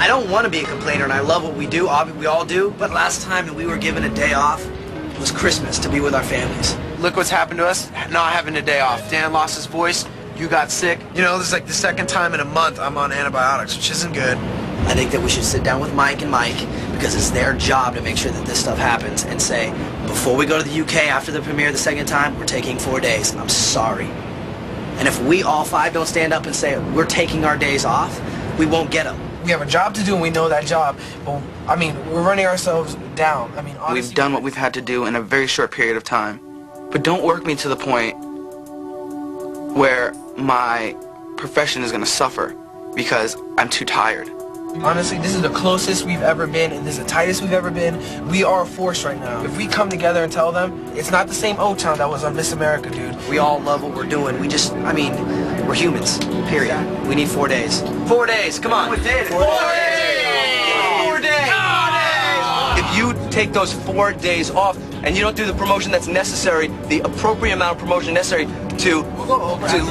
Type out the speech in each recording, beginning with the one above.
I don't want to be a complainer, and I love what we do. We all do. But last time that we were given a day off was Christmas to be with our families. Look what's happened to us, not having a day off. Dan lost his voice, you got sick. You know, this is like the second time in a month I'm on antibiotics, which isn't good. I think that we should sit down with Mike, because it's their job to make sure that this stuff happens, and say, before we go to the UK after the premiere the second time, we're taking 4 days. I'm sorry. And if we all 5 don't stand up and say we're taking our days off, we won't get them. We have a job to do and we know that job, but I mean, we're running ourselves down. I mean, honestly, we've done what we've had to do in a very short period of time. But don't work me to the point where my profession is going to suffer because I'm too tired. Honestly, this is the closest we've ever been, and this is the tightest we've ever been. We are a force right now. If we come together and tell them, it's not the same O-Town that was on Miss America, dude. We all love what we're doing. We just, I mean, we're humans, period. We need 4 days. 4 days, come on. 4 days! 4 days! 4 days! If you take those 4 days off and you don't do the promotion that's necessary, the appropriate amount of promotion necessary to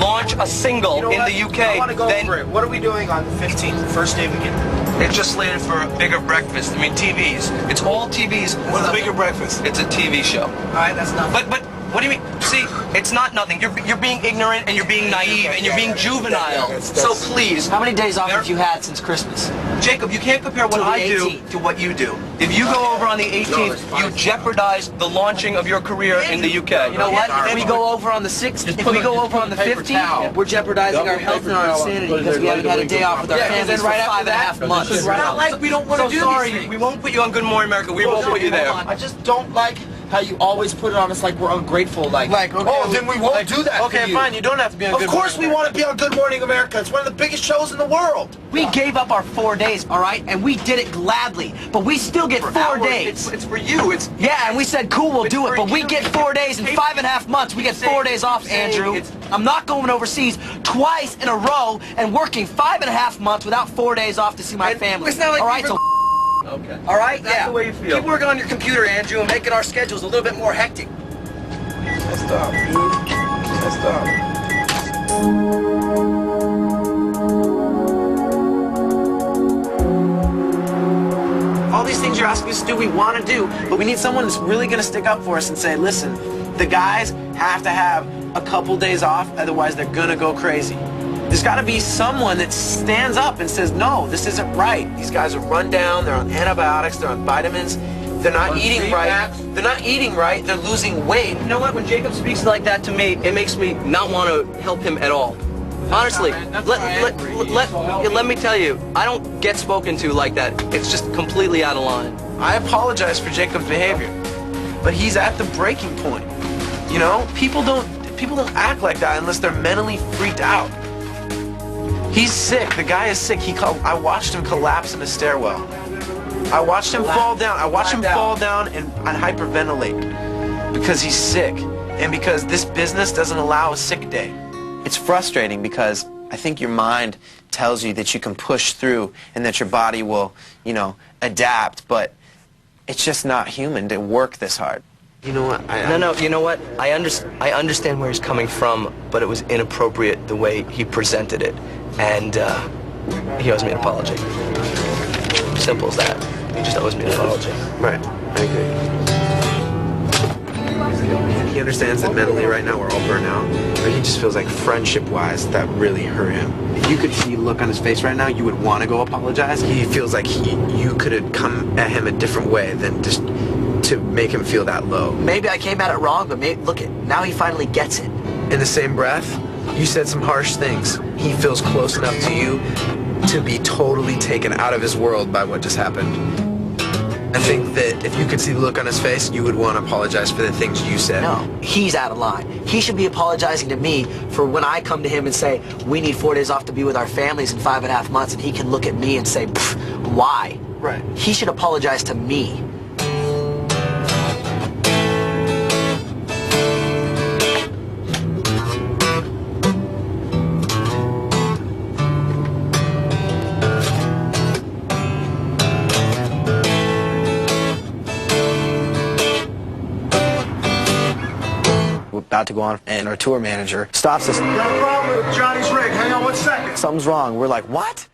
launch a single in the UK, I want to go over it. What are we doing on the 15th, the first day we get there? It's just slated for a bigger breakfast. I mean, TVs. It's all TVs. What's a bigger breakfast? It's a TV show. All right, that's nothing. But what do you mean? See, it's not nothing. You're being ignorant and you're being naive and you're being juvenile. So please. How many days off have you had since Christmas? Jacob, you can't compare what I do to what you do. If you go over on the 18th, you jeopardize the launching of your career in the UK. You know what? If we go over on the 6th, if we go over on the 15th, we're jeopardizing our health and our insanity because we haven't had a day off with our families for 5.5 months. It's not like we don't want to do sorry, these things. we won't put you on Good Morning America. We won't put you there. I just don't like how you always put it on us like we're ungrateful. Like okay, oh, then we won't do that. Okay, fine. You don't have to be on Good Morning. Of course we want to be on Good Morning America. It's one of the biggest shows in the world. We gave up our 4 days, all right, and we did it gladly. But we still get 4 days. It's for you. It's yeah, and we said cool, we'll do it. But we get 4 days in 5.5 months. We get 4 days off, Andrew. I'm not going overseas twice in a row and working 5.5 months without 4 days off to see my family. All right, so. Okay. All right, That's the way you feel. Keep working on your computer, Andrew, and making our schedules a little bit more hectic. Let's stop, dude. Let's stop. All these things you're asking us to do, we want to do, but we need someone that's really going to stick up for us and say, listen, the guys have to have a couple days off, otherwise they're going to go crazy. There's got to be someone that stands up and says, no, this isn't right. These guys are run down, they're on antibiotics, they're on vitamins, they're not eating right. They're not eating right, they're losing weight. You know what? When Jacob speaks like that to me, it makes me not want to help him at all. Honestly, let me tell you, I don't get spoken to like that. It's just completely out of line. I apologize for Jacob's behavior, but he's at the breaking point. You know, people don't act like that unless they're mentally freaked out. He's sick. The guy is sick. I watched him collapse in a stairwell. I watched him fall down. I watched him fall down and hyperventilate because he's sick and because this business doesn't allow a sick day. It's frustrating because I think your mind tells you that you can push through and that your body will, you know, adapt, but it's just not human to work this hard. You know what? No, you know what? I understand where he's coming from, but it was inappropriate the way he presented it. And he owes me an apology. Simple as that. He just owes me an apology. Right. I agree. He understands that mentally right now we're all burnt out, but he just feels like friendship-wise that really hurt him. If you could see the look on his face right now, you would want to go apologize. He feels like you could have come at him a different way than just to make him feel that low. Maybe I came at it wrong, but look it, now he finally gets it. In the same breath, you said some harsh things. He feels close enough to you to be totally taken out of his world by what just happened. I think that if you could see the look on his face, you would want to apologize for the things you said. No, he's out of line. He should be apologizing to me for when I come to him and say, we need 4 days off to be with our families in 5.5 months, and he can look at me and say, why? Right. He should apologize to me. About to go on, and our tour manager stops us. Got a problem with Johnny's rig. Hang on 1 second. Something's wrong. We're like, what?